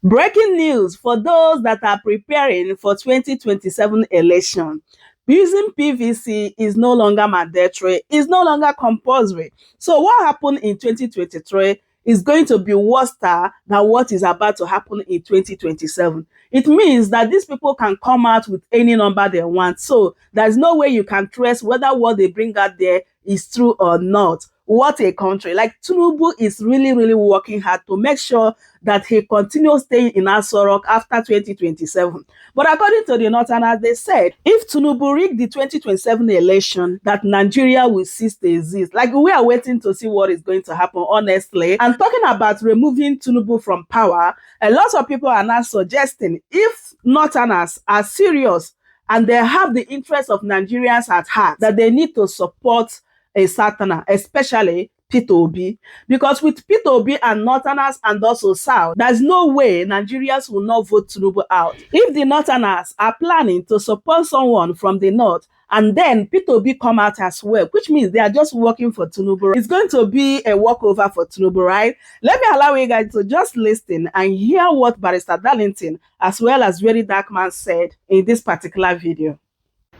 Breaking news for those that are preparing for 2027 election. Using PVC is no longer mandatory, is no longer compulsory. So what happened in 2023 is going to be worse than what is about to happen in 2027. It means that these people can come out with any number they want. So there's no way you can trace whether what they bring out there is true or not. What a country. Like Tinubu is really working hard to make sure that he continues staying in Aso Rock after 2027. But according to the Northerners, they said if Tinubu rigged the 2027 election, that Nigeria will cease to exist. Like, we are waiting to see what is going to happen, honestly. And talking about removing Tinubu from power, a lot of people are now suggesting if Northerners are serious and they have the interests of Nigerians at heart, that they need to support a Southerner, especially Peter Obi, because with Peter Obi and Northerners and also South, there's no way Nigerians will not vote Tinubu out. If the Northerners are planning to support someone from the North, and then Peter Obi come out as well, which means they are just working for Tinubu, it's going to be a walkover for Tinubu, right? Let me allow you guys to just listen and hear what Barrister Darlington as well as Very Dark Man said in this particular video.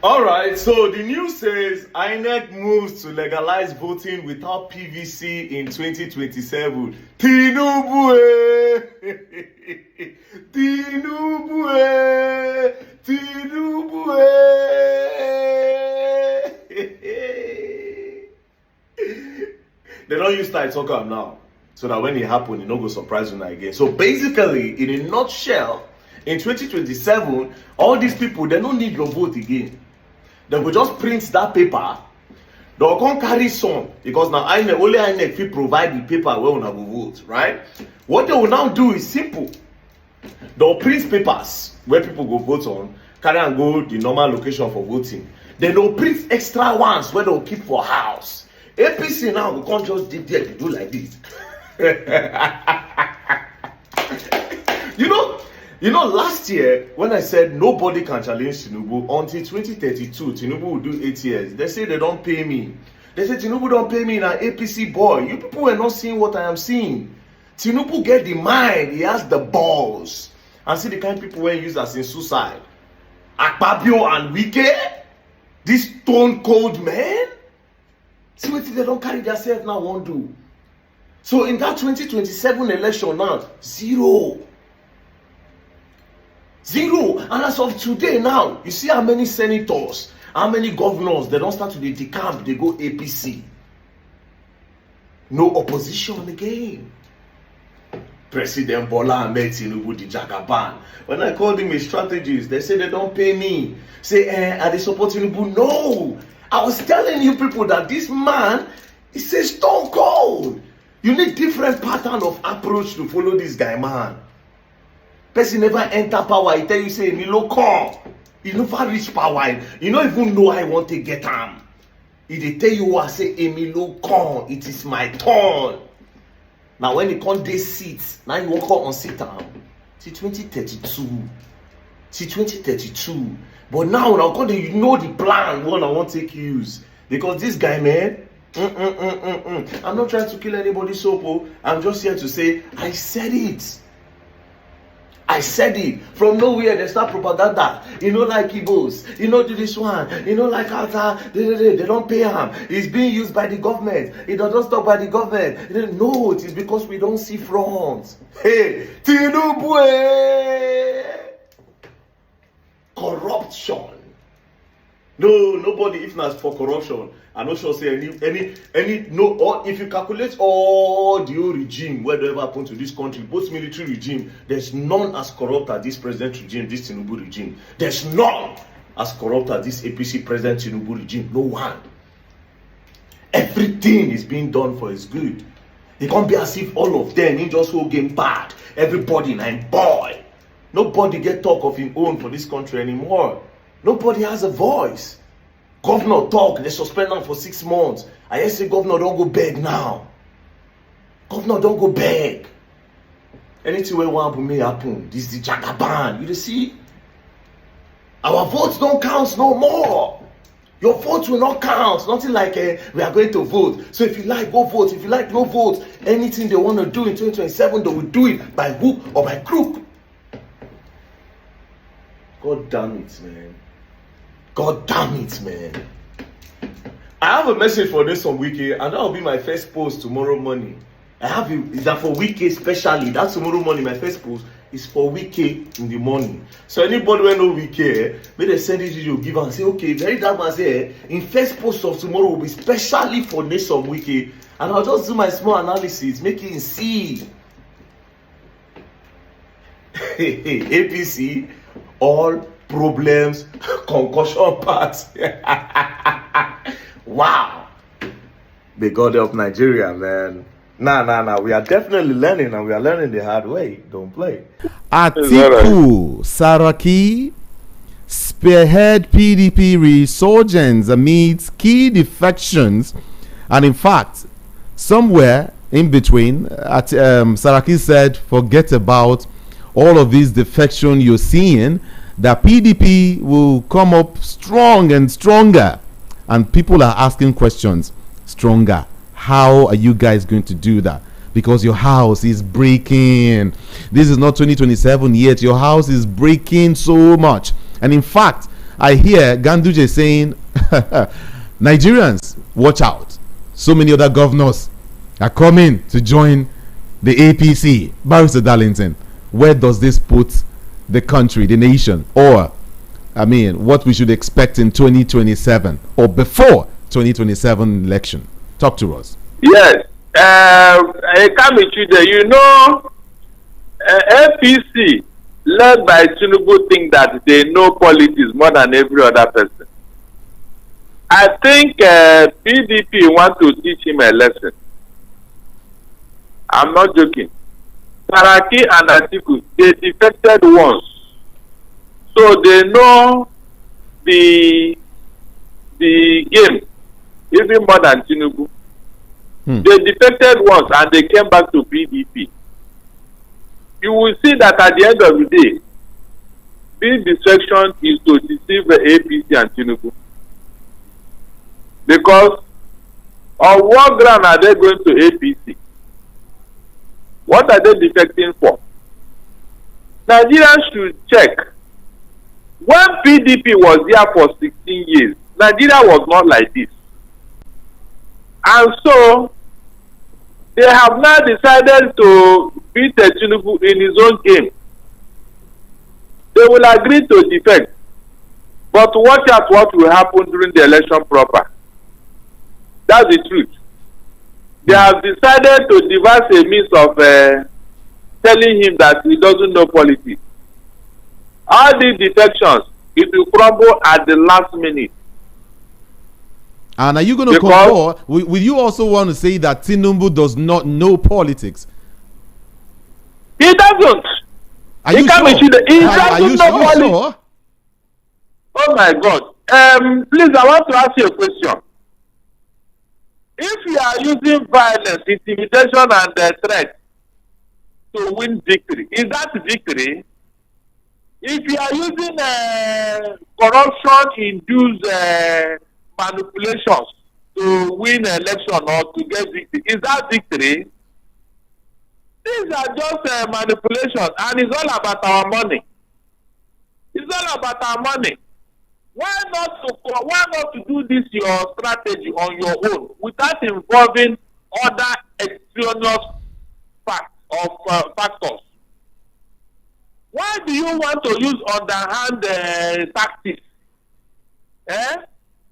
All right, so the news says INEC moves to legalize voting without PVC in 2027. Tinubu, Tinubu, Tinubu. They don't use that talk am now, so that when it happen, it no go surprise you again. So basically, in a nutshell, in 2027, all these people, they don't need your vote again. They will just print that paper. They'll come carry some, because now only INEC fit provide the paper where una go vote, right? What they will now do is simple. They'll print papers where people go vote on, carry and go the normal location for voting. Then they'll print extra ones where they'll keep for house. APC now we can't just dig there to do like this. You know, last year, when I said nobody can challenge Tinubu until 2032, Tinubu will do 8 years. They say they don't pay me. They say Tinubu don't pay me, an APC boy. You people are not seeing what I am seeing. Tinubu get the mind, he has the balls. And see the kind of people when use as in suicide. Akpabio and Wike, this stone cold man. See what they don't carry themselves now won't do. So in that 2027 election now, zero. And as of today now, you see how many senators, how many governors, they don't start to decamp, they go APC. No opposition again. President Bola Ahmed Tinubu, the Jagaban. When I called him a strategist, they say they don't pay me. Say, are they supporting Tinubu? No. I was telling you people that this man is a stone cold. You need different pattern of approach to follow this guy, man. Person never enter power, he tell you say, Milo come. You never reach power. You don't even know I want to get him. He dey tell you I say, Emilio come, it is my turn. Now when he come dey seat, now you walk out on sit down. See 2032. See 2032. But now you know the plan what I want to take use. Because this guy, man, I'm not trying to kill anybody's soul. I'm just here to say, I said it. I said it. From nowhere, they start propaganda. You know, like Igbos. You know, do this one. You know, like Alta. They don't pay him. He's being used by the government. He doesn't stop by the government. No, it is because we don't see front. Hey, Tinubu, corruption. No, nobody, if not for corruption, I'm not sure say or if you calculate all the old regime, whatever happened to this country, both military regime, there's none as corrupt as this president regime, this Tinubu regime. There's none as corrupt as this APC president Tinubu regime. No one. Everything is being done for his good. It can't be as if all of them in just whole game bad. Everybody nine boy. Nobody get talk of his own for this country anymore. Nobody has a voice. Governor talk, they suspend them for 6 months. I say governor don't go beg now. Governor don't go beg. Anything where one may happen, this is the Jagaban. You see? Our votes don't count no more. Your votes will not count. Nothing like we are going to vote. So if you like, go vote. If you like, no vote. Anything they want to do in 2027, they will do it by hook or by crook. God damn it, man. God damn it, man. I have a message for this on Wiki, and that will be my first post tomorrow morning. I have it. Is that for Wiki especially? That's tomorrow morning. My first post is for Wiki in the morning. So anybody who know Wiki, may they send it to you, give and say, okay, very dark man say, in first post of tomorrow will be specially for Nation Wiki, and I'll just do my small analysis, make it see. APC, all problems, concussion parts. Wow. May God help Nigeria, man. Nah. We are definitely learning, and we are learning the hard way. Don't play. Atiku Saraki spearhead PDP resurgence amidst key defections, and in fact, somewhere in between, Saraki said, "Forget about all of these defection you're seeing. That PDP will come up strong and stronger." And people are asking questions. Stronger. How are you guys going to do that? Because your house is breaking. This is not 2027 yet. Your house is breaking so much. And in fact, I hear Ganduje saying, Nigerians, watch out. So many other governors are coming to join the APC. Barrister Darlington, where does this put the country, the nation, or what we should expect in 2027 or before 2027 election? Talk to us. Yes. APC, led by Tinubu, think that they know politics more than every other person. I think PDP want to teach him a lesson. I'm not joking. Saraki and Atiku, they defected once. So they know the game even more than Tinubu. They defected once and they came back to PDP. You will see that at the end of the day, this defection is to deceive the APC and Tinubu. Because on what ground are they going to APC? What are they defecting for? Nigerians should check. When PDP was here for 16 years, Nigeria was not like this. And so, they have now decided to beat Tinubu in his own game. They will agree to defect. But watch out what will happen during the election proper. That's the truth. They have decided to devise a means of telling him that he doesn't know politics. All these defections, it will crumble at the last minute. And are you going to concur? Will you also want to say that Tinubu does not know politics? He doesn't. Are you sure? Are you sure? Oh my God. Please, I want to ask you a question. If you are using violence, intimidation, and threat to win victory, is that victory? If you are using corruption-induced manipulations to win an election or to get victory, is that victory? These are just manipulations, and it's all about our money. It's all about our money. Why not to do this your strategy on your own without involving other extraneous factors? Why do you want to use underhand tactics?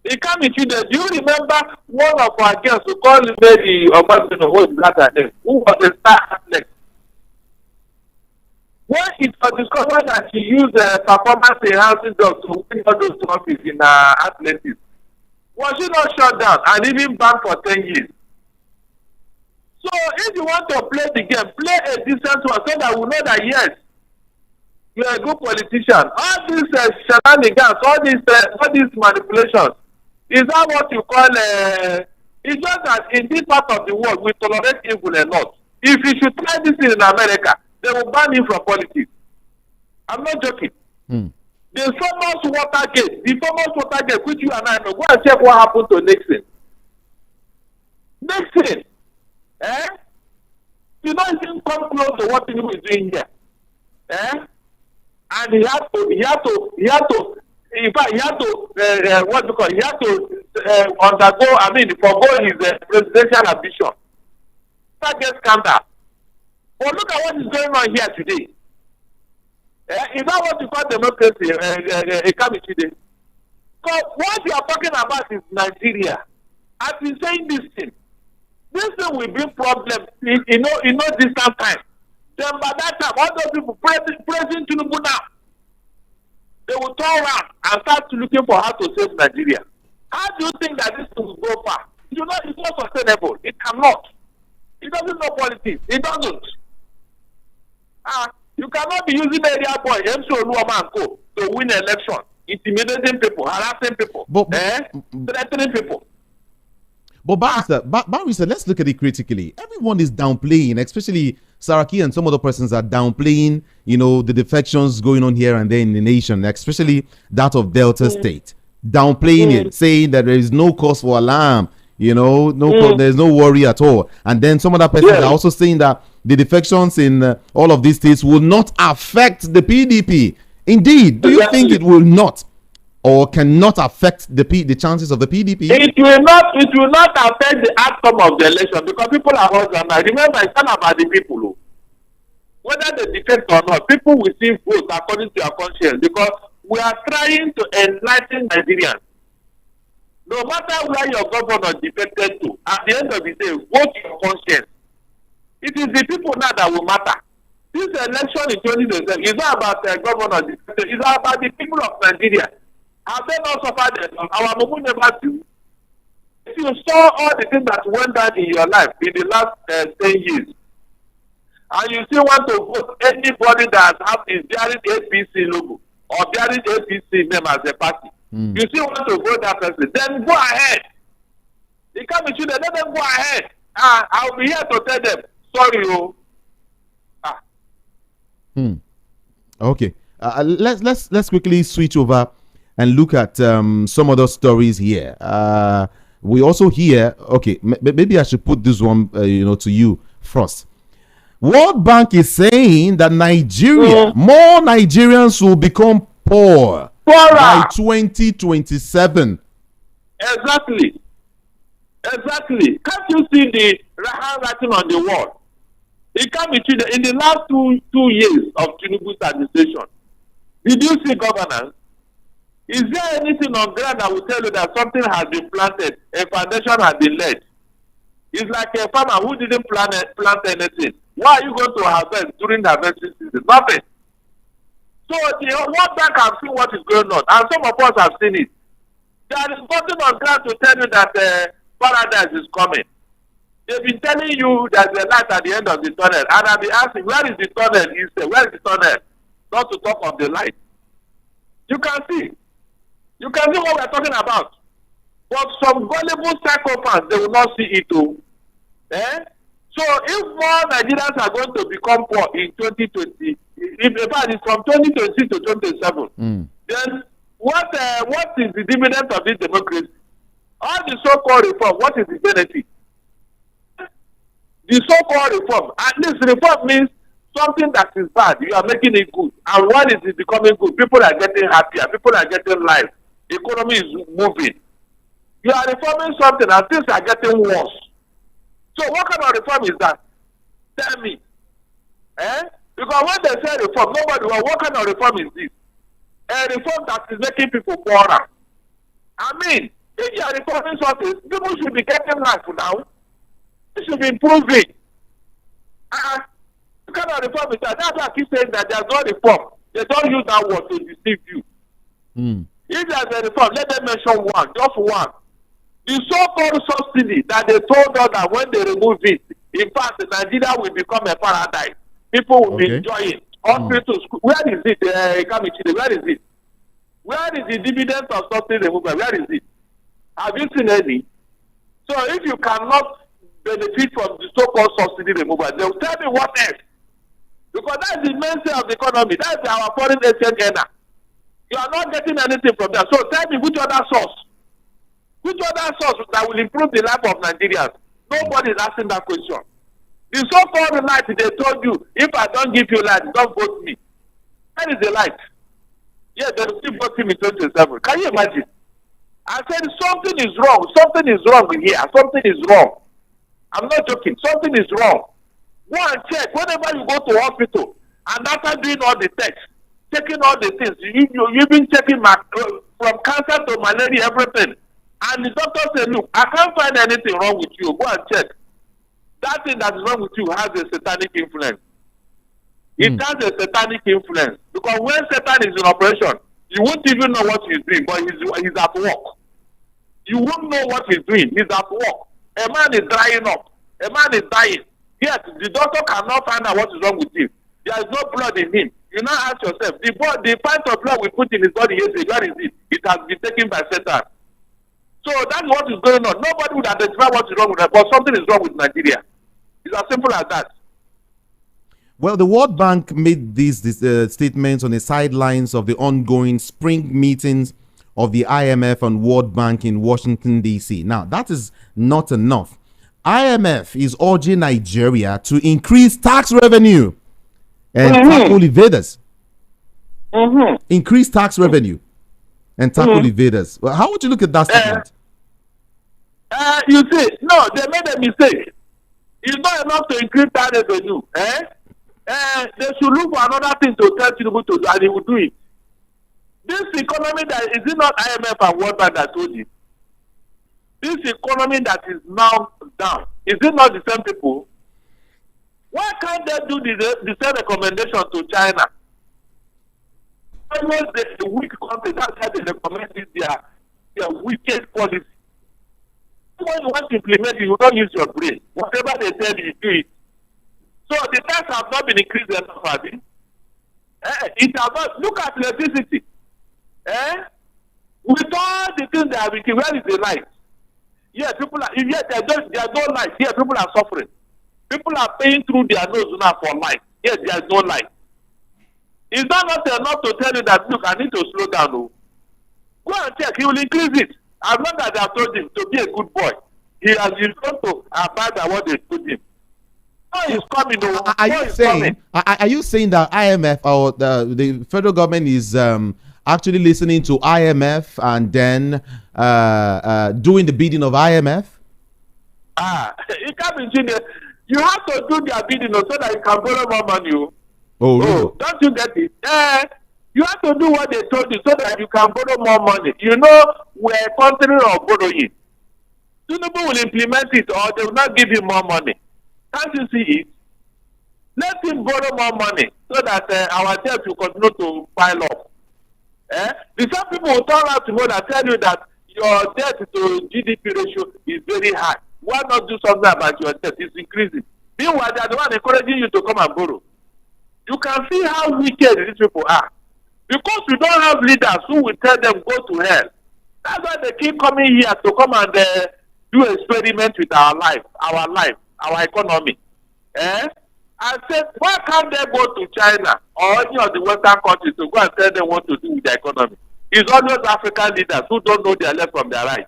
It can't be true. Do you remember one of our girls who called Lady Obasino, who was a star athlete? When it was discovered that she used performance enhancing drugs to win all those trophies in athletics, was she not shut down and even banned for 10 years? So if you want to play the game, play a decent one so that we know that yes, you're a good politician. All these shenanigans, all these manipulations, is that what you call it's just that in this part of the world we tolerate evil a lot. If you should try this in America, they will ban him from politics. I'm not joking. The famous Watergate, which you and I know, go and check what happened to Nixon. You don't even come close to what Tinubu is doing here. And and he had to, in fact, he had to, he had to forgo his presidential ambition. That gets scandal. But look at what is going on here today. Is that what you call democracy, a Kamichide? Because what you are talking about is Nigeria. I've been saying this thing. This thing will bring problems in no distant time. Then by that time, all those people praising Tinubu now, they will turn around and start looking for how to save Nigeria. How do you think that this thing will go far? It's not sustainable. It cannot. It doesn't know politics. It doesn't. You cannot be using area boy, MC Oluoma and Co. to win an election, intimidating people, harassing people, threatening people. But Barrister, let's look at it critically. Everyone is downplaying, especially Saraki and some other persons are downplaying, the defections going on here and there in the nation, especially that of Delta State. Downplaying it, saying that there is no cause for alarm, there's no worry at all. And then some other persons are also saying that the defections in all of these states will not affect the PDP. Indeed, do you think it will not or cannot affect the chances of the PDP? It will not affect the outcome of the election because people are hustling. Remember, it's not about the people. Whether they defect or not, people will still vote according to their conscience because we are trying to enlighten Nigerians. No matter where your governor defected to, at the end of the day, vote your conscience. It is the people now that will matter. This election in 2027 is not about the governor defected. It's about the people of Nigeria. Have they not suffered enough? Our Mumu never do. If you saw all the things that went down in your life in the last 10 years, and you still want to vote anybody that is bearing APC logo or bearing APC name as a party, you still want to vote that person, then go ahead. They come with you, let them go ahead. I'll be here to tell them, sorry, Okay. Let's quickly switch over and look at some other stories here. We also hear, okay, maybe I should put this one, to you first. World Bank is saying that more Nigerians will become poor by 2027. Exactly. Can't you see the handwriting on the wall? It can be true that in the last two years of Tinubu's administration, did you see governance? Is there anything on ground that will tell you that something has been planted, a foundation has been laid? It's like a farmer who didn't plant anything. Why are you going to harvest during the harvesting season? Nothing. So the World Bank have seen what is going on, and some of us have seen it. There is nothing on ground to tell you that paradise is coming. They've been telling you there's a light at the end of the tunnel, and I'll be asking, where is the tunnel? You say, where is the tunnel? Not to talk of the light. You can see what we're talking about. But some gullible psychopaths, they will not see it too. So if more Nigerians are going to become poor in 2020, in fact it's from 2026 to 2027, then what is the dividend of this democracy? All the so-called reform, what is the benefit? The so-called reform, at least reform means something that is bad, you are making it good. And when it is becoming good, people are getting happier, people are getting life, the economy is moving. You are reforming something and things are getting worse. So what kind of reform is that? Tell me. Because when they say reform, nobody will. What kind of reform is this? A reform that is making people poorer. I mean, if you are reforming something, people should be getting life now. They should be improving. What kind of reform is that? That's why I keep saying that there's no reform. They don't use that word to deceive you. If there's a reform, let them mention one, just one. The so-called subsidy that they told us that when they remove it, in fact, Nigeria will become a paradise. People will be enjoying. Hospitals, where is it? Where is it? Where is the dividend of subsidy removal? Where is it? Have you seen any? So if you cannot benefit from the so-called subsidy removal, they will tell me what else. Because that's the mainstay of the economy. That's our foreign exchange earner. You are not getting anything from that. So tell me which other source? Which other source that will improve the life of Nigerians? Nobody is asking that question. The so-called light they told you, if I don't give you light, don't vote me. That is the light. Yeah, they will still vote him in 2027. Can you imagine? I said something is wrong. Something is wrong here. Something is wrong. I'm not joking. Something is wrong. Go and check. Whenever you go to hospital, and after doing all the tests, checking all the things, you've been checking from cancer to malaria, everything. And the doctor said, look, I can't find anything wrong with you. Go and check. That thing that is wrong with you has a satanic influence. It has a satanic influence. Because when Satan is in operation, you won't even know what he's doing, but he's at work. You won't know what he's doing. He's at work. A man is drying up. A man is dying. Yes, the doctor cannot find out what is wrong with him. There is no blood in him. You now ask yourself, the pint of blood we put in his body yesterday, where is it? It has been taken by Satan. So that's what is going on. Nobody would identify what is wrong with that, but something is wrong with Nigeria. It's as simple as that. Well, the World Bank made these statements on the sidelines of the ongoing spring meetings of the IMF and World Bank in Washington, D.C. Now, that is not enough. IMF is urging Nigeria to increase tax revenue and tackle evaders. Increase tax revenue and tackle evaders. Well, how would you look at that statement? You see, no, they made a mistake. It's not enough to increase tax revenue. They should look for another thing to tell Tinubu to do, and he will do it. This economy is it not IMF and World Bank that told you? This economy that is now down, is it not the same people? Why can't they do the same recommendation to China? Always the weak country, that's how they recommend their wicked policy. When you want to implement it, you don't use your brain. Whatever they tell you, do it. So the tax have not been increased enough, have it? It has not. Look at electricity. With all the things that have been given, where is the light? Yeah, people are. Yet there's no light. Yeah, people are suffering. People are paying through their nose now for light. Yes, there's no light. Is that not enough to tell you that look, I need to slow down? No? Go and check. He will increase it. As long as they have told him to be a good boy, he has been going to abide by what they told him. He's coming. Are you saying that IMF or the federal government is actually listening to IMF and then doing the bidding of IMF? It can't be genius. You have to do their bidding so that you can borrow more money. Oh, really? Don't you get it? You have to do what they told you so that you can borrow more money. You know, we're a country of borrowing. Tinubu will implement it or they will not give him more money. Can't you see it? Let him borrow more money so that our debt will continue to pile up. The some people will turn out tomorrow and tell you that your debt to GDP ratio is very high. Why not do something about your debt? It's increasing. Meanwhile, they are the one encouraging you to come and borrow. You can see how wicked these people are. Because we don't have leaders who will tell them go to hell. That's why they keep coming here to come and do experiment with our life, our economy. I said, why can't they go to China or any of the Western countries to go and tell them what to do with their economy? It's always African leaders who don't know their left from their right.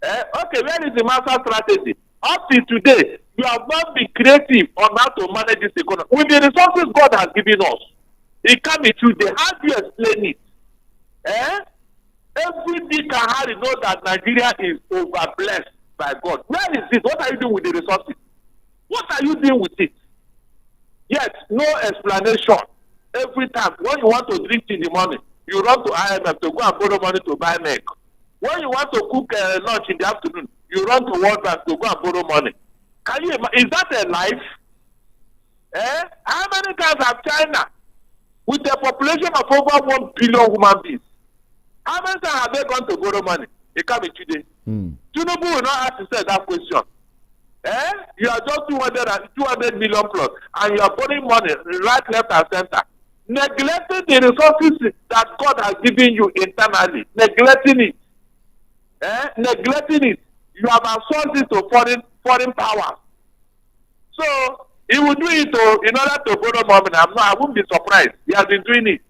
Okay, where is the master strategy? Up to today, you have not been creative on how to manage this economy. With the resources God has given us, it can be true. How do you explain it? Every Dick and Harry knows that Nigeria is over-blessed by God. Where is it? What are you doing with the resources? What are you doing with it? Yet, no explanation. Every time, when you want to drink in the morning, you run to IMF to go and borrow money to buy milk. When you want to cook lunch in the afternoon, you run to World Bank to go and borrow money. Can you imagine? Is that a life? How many times have China, with a population of over 1 billion human beings, how many times have they gone to borrow money? It can't be today. Tinubu will not ask himself that question. You are just 200 million plus, and you are borrowing money right, left, and center. Neglecting the resources that God has given you internally. Neglecting it. Neglecting it. You have outsourced it to foreign powers. So, he will do it in order to borrow money. I won't be surprised. He has been doing it.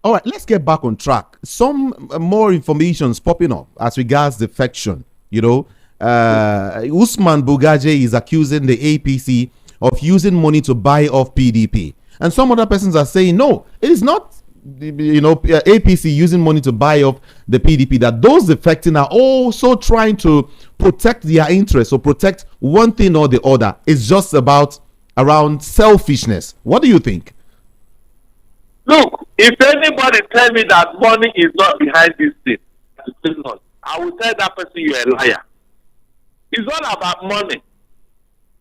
All right, let's get back on track. Some more information is popping up as regards defection. You know, Usman Bugaje is accusing the APC of using money to buy off PDP. And some other persons are saying, no, it is not APC using money to buy up the PDP, that those defecting are also trying to protect their interests or protect one thing or the other. It's just around selfishness. What do you think? Look, if anybody tell me that money is not behind this thing, I will tell that person you're a liar. It's all about money.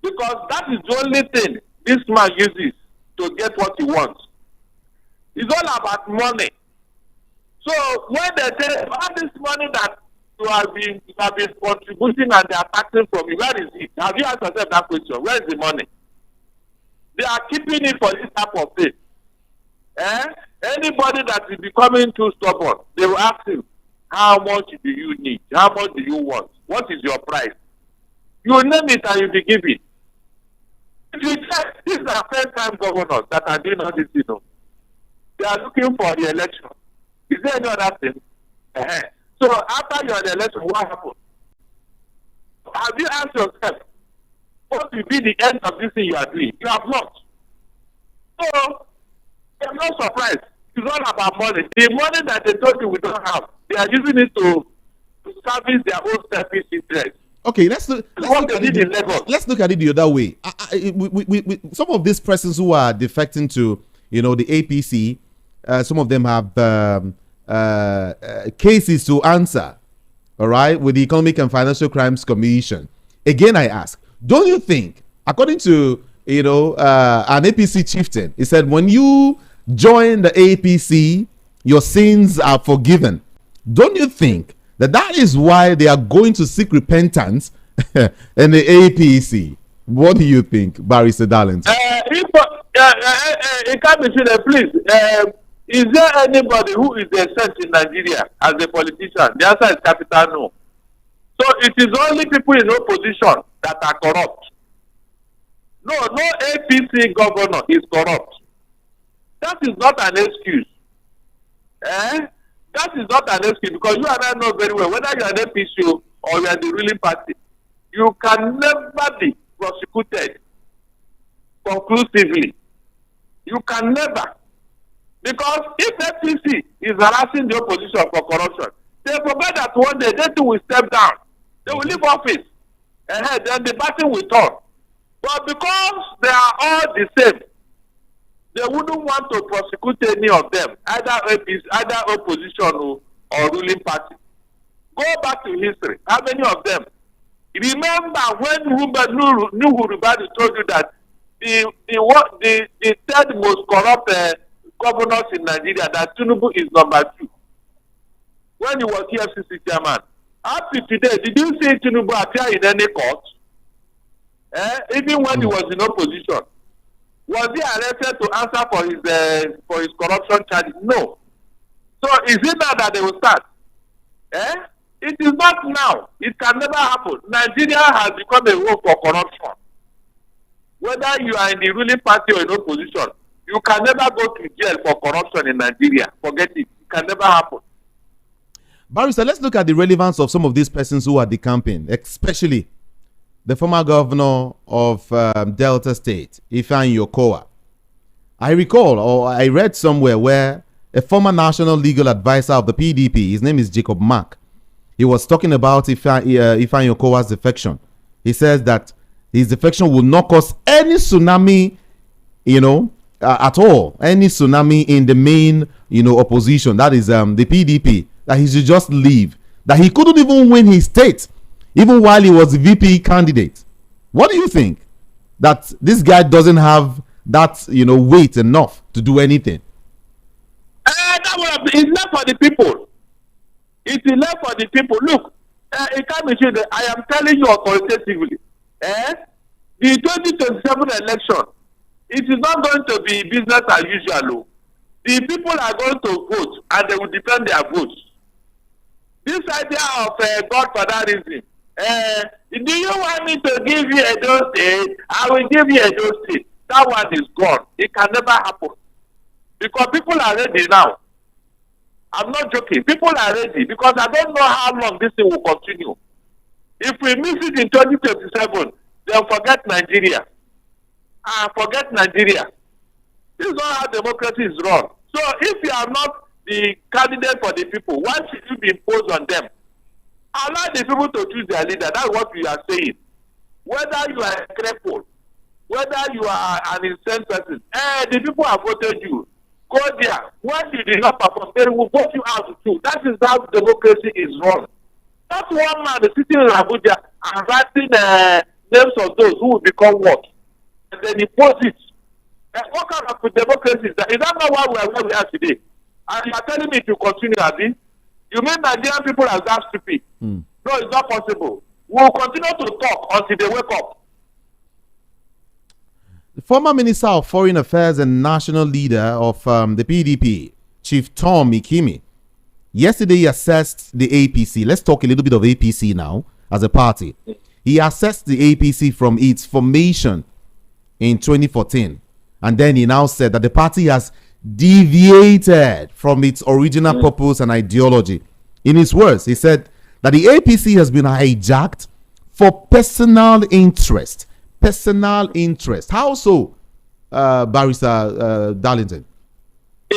Because that is the only thing this man uses to get what he wants. It's all about money. So when they say all this money that you have been contributing and they are taxing from you, where is it? Have you asked yourself that question? Where is the money? They are keeping it for this type of thing. Anybody that is becoming too stubborn, they will ask him, how much do you need? How much do you want? What is your price? You name it and you be given. If you check, these are first-time governors that are doing all this, They are looking for the election. Is there any other thing? So after you're in the election, what happens? Have you asked yourself, what will be the end of this thing you are doing? You have not. So, I'm not surprised. It's all about money. The money that they told you we don't have, they are using it to service their own selfish interests. Okay, let's look at it the other way. Some of these persons who are defecting to, the APC, some of them have cases to answer, all right, with the Economic and Financial Crimes Commission. Again, I ask, don't you think, according to, an APC chieftain, he said, when you join the APC, your sins are forgiven. Don't you think that is why they are going to seek repentance in the APC? What do you think, Barrister Darlington? Please, is there anybody who is a sense in Nigeria as a politician? The answer is capital no. So it is only people in opposition that are corrupt. No APC governor is corrupt. That is not an excuse. That is not an excuse, because you and I know very well, whether you are an APC or you are the ruling party, you can never be prosecuted conclusively. You can never. Because if APC is harassing the opposition for corruption, they forget that one day they too will step down. They will leave office. And then the battle will turn. But because they are all the same, they wouldn't want to prosecute any of them, either APC, either opposition or ruling party. Go back to history. How many of them? Remember when Nuhu Ribadu told you that the third most corrupt governors in Nigeria, that Tinubu is number 2. When he was EFCC chairman. Up to today, did you see Tinubu appear in any court? Even when he was in opposition. Was he arrested to answer for his corruption charges? No. So is it now that they will start? It is not now. It can never happen. Nigeria has become a home for corruption. Whether you are in the ruling party or in opposition, you can never go to jail for corruption in Nigeria. Forget it. It can never happen. Barrister, let's look at the relevance of some of these persons who are decamping, especially the former governor of Delta State, Ifeanyi Okowa. I recall, or I read somewhere, where a former national legal advisor of the PDP, his name is Jacob Mark, he was talking about Ifeanyi Okowa's defection. He says that his defection will not cause any tsunami, at all, any tsunami in the main, opposition, that is the PDP, that he should just leave, that he couldn't even win his state, even while he was the VP candidate. What do you think? That this guy doesn't have that, weight enough to do anything? It's left for the people. It is left for the people. Look, it can't be true that I am telling you authoritatively. The 2027 election, it is not going to be business as usual. The people are going to vote, and they will defend their votes. This idea of godfatherism, do you want me to give you Edo State? I will give you Edo State. That one is gone. It can never happen. Because people are ready now. I'm not joking. People are ready, because I don't know how long this thing will continue. If we miss it in 2027, then forget Nigeria. Forget Nigeria. This is not how democracy is run. So if you are not the candidate for the people, why should you be imposed on them? Allow the people to choose their leader. That's what we are saying. Whether you are a cripple, whether you are an insane person, the people have voted you. Go there. When you did not perform, they will vote you out too. That is how democracy is run. Not one man sitting in Abuja and writing names of those who will become what? And then impose it. What kind of democracy is that? Is that not why where we are today? And you are telling me to continue, Abi? You mean Nigerian people are that stupid? No, it's not possible. We will continue to talk until they wake up. The former Minister of Foreign Affairs and national leader of the PDP, Chief Tom Ikimi, yesterday assessed the APC. Let's talk a little bit of APC now as a party. He assessed the APC from its formation in 2014. And then he now said that the party has deviated from its original purpose and ideology. In his words, he said that the APC has been hijacked for personal interest. Personal interest. How so, Barrister Darlington?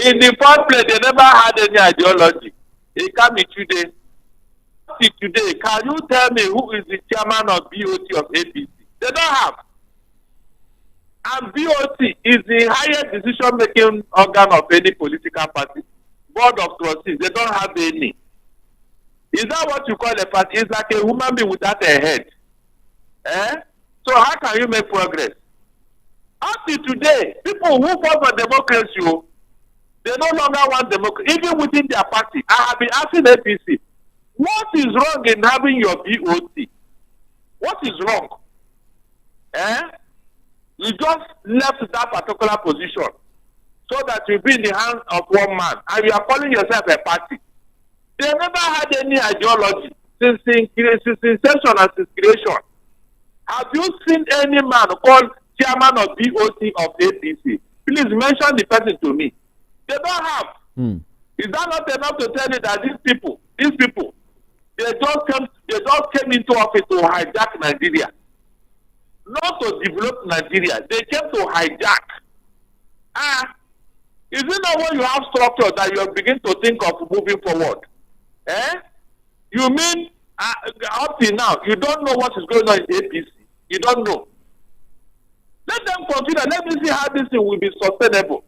In the first place, they never had any ideology. It can be today. Today, can you tell me who is the chairman of BOT of APC? They don't have. And BOT is the highest decision-making organ of any political party. Board of trustees, they don't have any. Is that what you call a party? It's like a human being without a head. So how can you make progress? Up to today, people who fought for democracy, they no longer want democracy. Even within their party, I have been asking APC, what is wrong in having your BOT? What is wrong? You just left that particular position so that you be in the hands of one man and you are calling yourself a party. They never had any ideology since inception and since creation. Have you seen any man called chairman of BOT of APC? Please mention the person to me. They don't have. Is that not enough to tell you that these people, they just came into office to hijack Nigeria, not to develop Nigeria. They came to hijack. Is it not when you have structure that you begin to think of moving forward? You mean up till now you don't know what is going on in APC? You don't know. Let them consider. Let me see how this thing will be sustainable.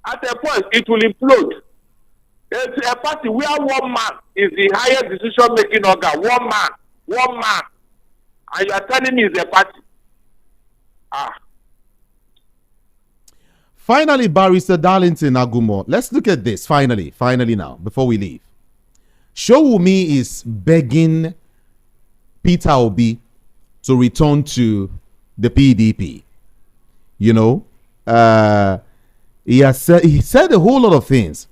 At a point, it will implode. It's a party where one man is the highest decision-making organ. One man. And you are telling me it's a party. Finally, Barrister Darlington Agumo, let's look at this finally now, before we leave. Showumi is begging Peter Obi to return to the PDP. You know, he said a whole lot of things.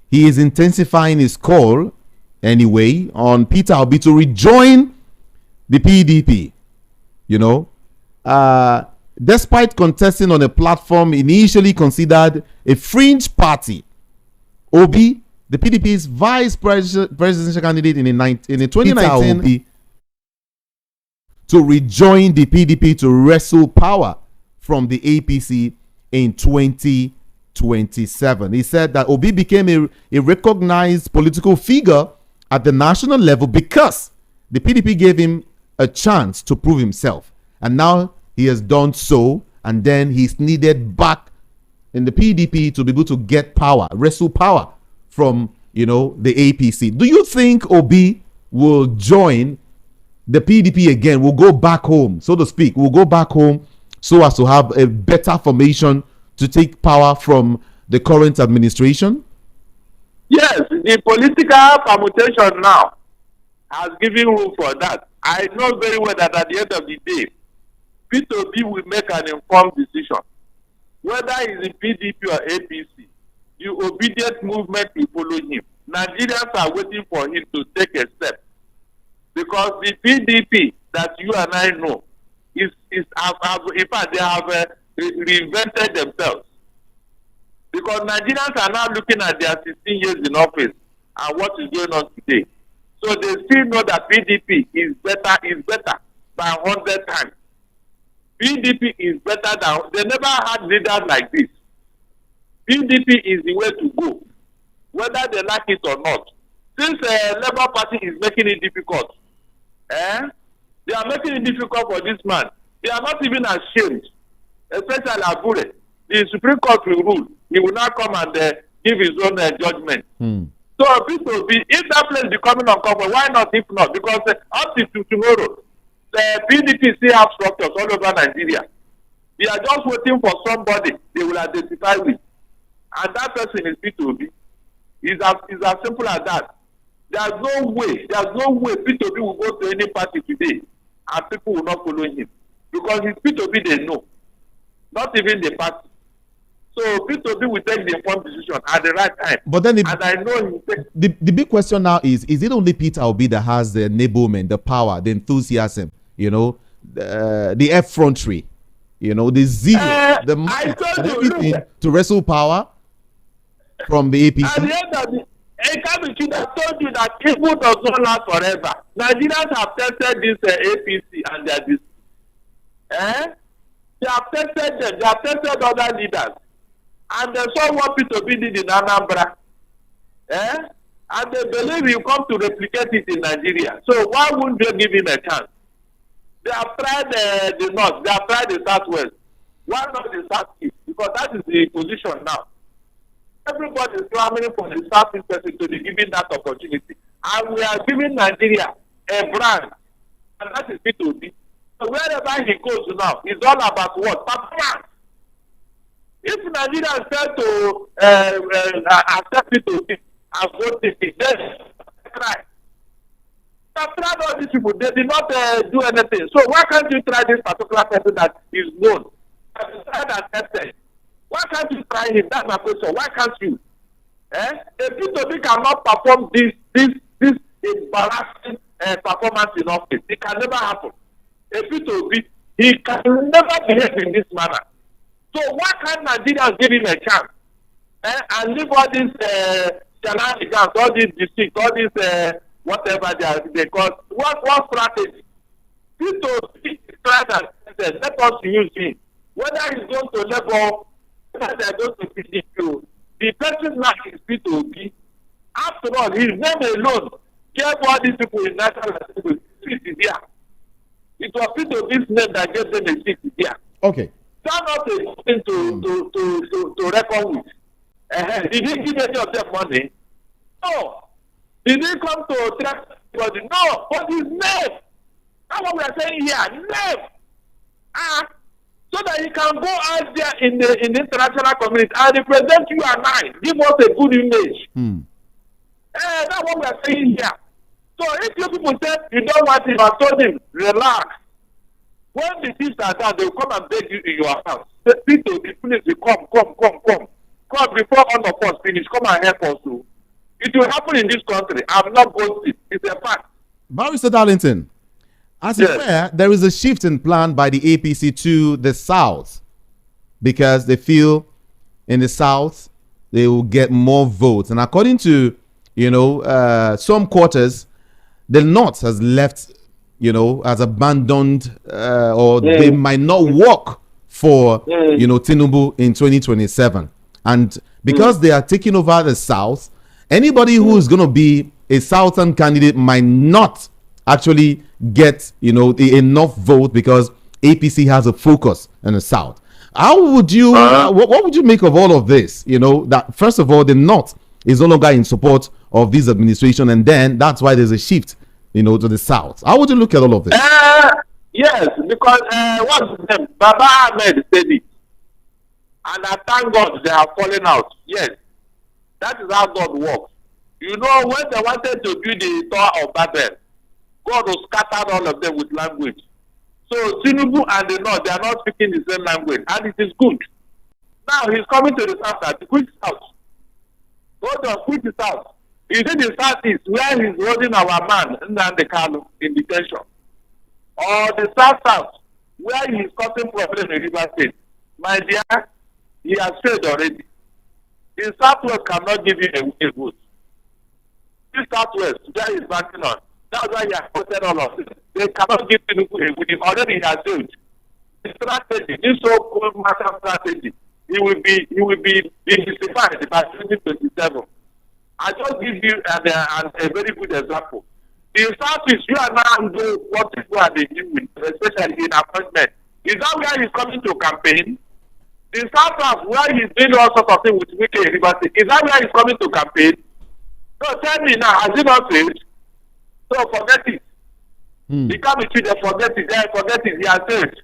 He is intensifying his call anyway on Peter Obi to rejoin the PDP. You know, despite contesting on a platform initially considered a fringe party, Obi, the PDP's vice presidential candidate in the 2019, to rejoin the PDP to wrestle power from the APC in 2027. He said that Obi became a recognized political figure at the national level because the PDP gave him a chance to prove himself. And now he has done so, and then he's needed back in the PDP to be able to get power, wrestle power from, you know, the APC. Do you think Obi will join the PDP again? Will go back home, so to speak? Will go back home so as to have a better formation to take power from the current administration? Yes, the political permutation now has given room for that. I know very well that at the end of the day, Peter Obi will make an informed decision. Whether it's in PDP or APC, the obedient movement will follow him. Nigerians are waiting for him to take a step. Because the PDP that you and I know in fact, they have reinvented themselves. Because Nigerians are now looking at their 16 years in office and what is going on today. So they still know that PDP is better by 100 times. PDP is better than, they never had leaders like this. PDP is the way to go, whether they like it or not. Since Labour Party is making it difficult, they are making it difficult for this man. They are not even ashamed, especially Abure. The Supreme Court will rule. He will not come and give his own judgment. So Peter Obi, if that place is becoming uncomfortable, why not if not? Because up to tomorrow, the PDP still have structures all over Nigeria. They are just waiting for somebody they will identify with. And that person is Peter Obi. It's as simple as that. There's no way Peter Obi will go to any party today and people will not follow him. Because it's Peter Obi they know, not even the party. So Peter Obi will take the informed decision at the right time. But then and I know the big question now is it only Peter Obi that has the enablement, the power, the enthusiasm, the effrontery, the zeal, the might, and everything to wrestle power from the APC? At the end of the Ekabichi has told you that evil does not last forever. Nigerians have tested this APC and their they have tested them. They have tested other leaders. And they saw what Peter Obi did in Anambra. And they believe he'll come to replicate it in Nigeria. So why wouldn't they give him a chance? They have tried the north. They have tried the southwest. Why not the southeast? Because that is the position now. Everybody is clamoring for the southeast person to be given that opportunity. And we are giving Nigeria a brand. And that is Peter Obi. So wherever he goes now, it's all about what? Performance. If Nigerians fail to accept Peter Obi and vote him, then cry. They have tried all these people. They did not do anything. So why can't you try this particular person that is known? That is tried and tested. Why can't you try him? That's my question. Why can't you? If Peter Obi cannot perform this embarrassing performance in office, it can never happen. If Peter Obi, he can never behave in this manner. So why can't Nigerians give him a chance? And leave all these shenanigans, all these districts, all these whatever they call. What strategy? Peter Obi tried and said, let us use him. Whether he's going to level, whether they're going to PDP, the person like is Peter Obi. After all, his name alone gave all these people in national assembly seat here. It was Peter Obi's name that gave them a seat here. Okay. That's not a thing to reckon with. Did he give any of them money? No. Did he come to track everybody? No. But his name. That's what we are saying here. Name. So that he can go out there in the international community and represent you and I. Give us a good image. That's what we are saying here. So if you people say you don't want him, I told him, relax. When the things are done, they will come and beg you in your house. Say, Peter, please, come. Come before all of us finish. Come and help us. Too. It will happen in this country. I'm not boasting. It's a fact. Barrister Darlington, as it were, there is a shift in plan by the APC to the south because they feel in the south they will get more votes. And according to, some quarters, the north has left, has abandoned or they might not work for, Tinubu in 2027. And because they are taking over the south, anybody who is going to be a southern candidate might not actually get, enough vote because APC has a focus in the south. How would you, what would you make of all of this? That first of all, the north is no longer in support of this administration, and then that's why there's a shift, to the south. How would you look at all of this? Yes, because what's his name? Baba Ahmed said it. And I thank God they are falling out. Yes, that is how God works. When they wanted to build the Tower of Babel, God will scatter all of them with language. So Tinubu and the North, they are not speaking the same language, and it is good. Now he's coming to the south, which south? God of which south? He's in the southeast where he's holding our man Nnamdi Kanu in detention. Or the south where he's causing problems in River State. My dear, he has failed already. The southwest cannot give you a vote. The southwest, where he's banking on. That's why he has posted all of it. They cannot give Tinubu a vote. Already he has failed. The strategy, this so-called master strategy, he will be demystified by 2027. I just give you a very good example. The Southeast, you are now doing what people are doing with, especially in appointment. Is that where he's coming to campaign? The South, where he's doing all sorts of things with Wike University, is that where he's coming to campaign? So tell me now, has he not failed? So forget it. He can't be treated, forget it, he has failed.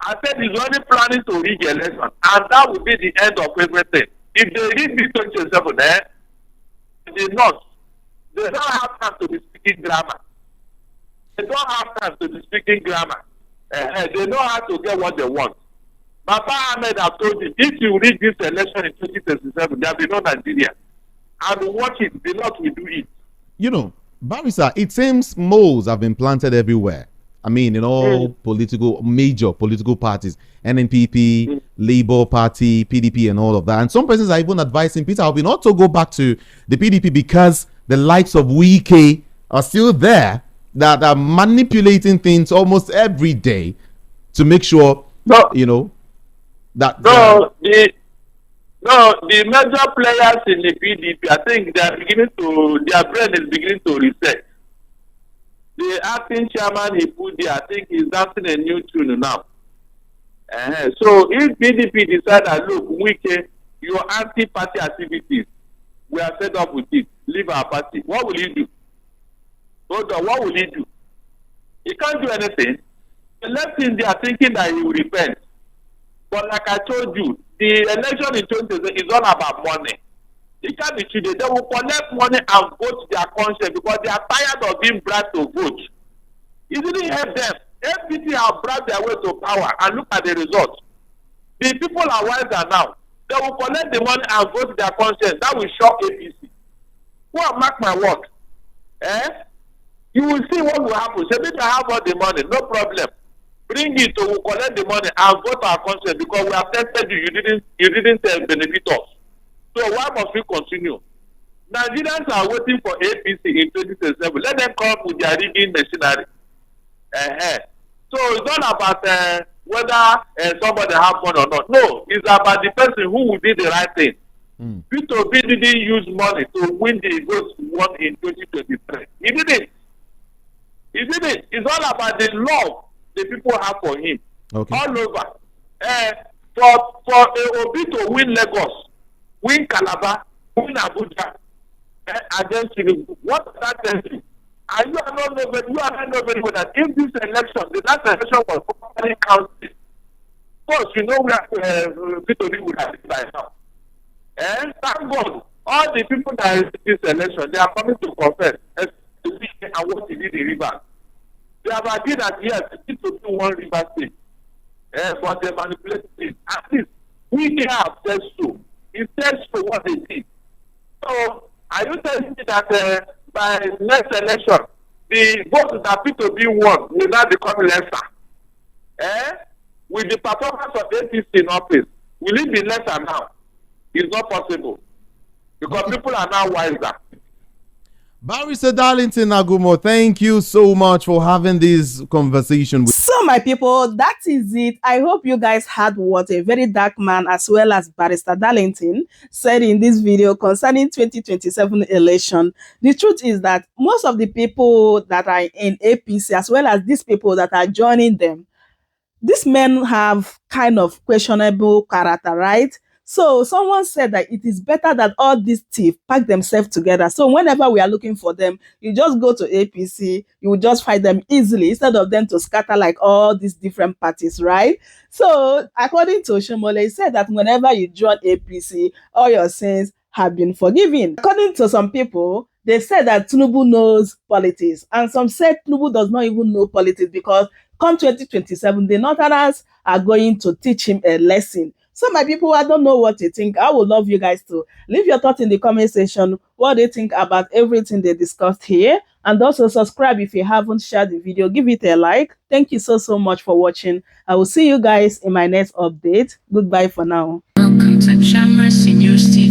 I said he's only planning to rig election, and that will be the end of everything. If they rig this 2027, they not. They don't have time to be speaking grammar. They don't have time to be speaking grammar. They know how to get what they want. Baba Ahmed have told you, if you rig this election in 2027, there will be no Nigeria. And watch it, the Lord will do it. You know, Barrister, it seems moles have been planted everywhere. I mean, in all major political parties, NNPP, Labour Party, PDP, and all of that. And some persons are even advising Peter Obi not to go back to the PDP because the likes of Wike are still there that are manipulating things almost every day to make sure, you know, that... the major players in the PDP, I think their brain is beginning to reset. The acting chairman he put there, I think he's dancing a new tune now. So if PDP decide that, look, Wike, your anti-party activities, we are fed up with it, leave our party, what will you do? Hold on, what will he do? He can't do anything. The left in there thinking that he will repent. But like I told you, the election in 2020 is all about money. It can't be treated. They will collect money and vote their conscience because they are tired of being bribed to vote. It didn't help them. FPT have bribed their way to power and look at the results. The people are wiser now. They will collect the money and vote their conscience. That will shock APC. Go and mark my word. You will see what will happen. Say, maybe I have all the money, no problem. Bring it, so we'll collect the money and vote our conscience because we have tested you. You didn't benefit us. So why must we continue? Nigerians are waiting for APC in 2027. Let them come up with their rigging machinery. So it's not about whether somebody have money or not. No, it's about the person who will do the right thing. Peter Obi didn't use money to win the votes won in 2023. He didn't. It's all about the love the people have for him. Okay. All over. For Obi to win Lagos, win Calabar, win Abuja, against Tinubu, what does that tell you? And you are not know very well that if this election, the last election was properly counted, of course, you know where Peter Obi would have been by now. Thank God, all the people that are in this election, they are coming to confess and what he did in River. They have agreed that yes, Peter Obi won River State, but they manipulated it. At least we have said so. It says for what they did. So, are you telling me that by next election, the votes that Peter Obi won will not become lesser? With the performance of APC in office, will it be lesser now? It's not possible. Because people are now wiser. Barrister Darlington Agumo, thank you so much for having this conversation with. So my people, that is it. I hope you guys heard what a very dark man as well as Barrister Darlington said in this video concerning 2027 election. The truth is that most of the people that are in APC as well as these people that are joining them, these men have kind of questionable character, right? So someone said that it is better that all these thieves pack themselves together. So whenever we are looking for them, you just go to APC, you will just find them easily instead of them to scatter like all these different parties, right? So according to Oshomole, he said that whenever you join APC, all your sins have been forgiven. According to some people, they said that Tinubu knows politics, and some said Tinubu does not even know politics because come 2027, the Northerners are going to teach him a lesson. So my people, I don't know what you think. I would love you guys to leave your thoughts in the comment section. What do you think about everything they discussed here? And also subscribe if you haven't shared the video. Give it a like. Thank you so much for watching. I will see you guys in my next update. Goodbye for now. Welcome to Chamress News TV.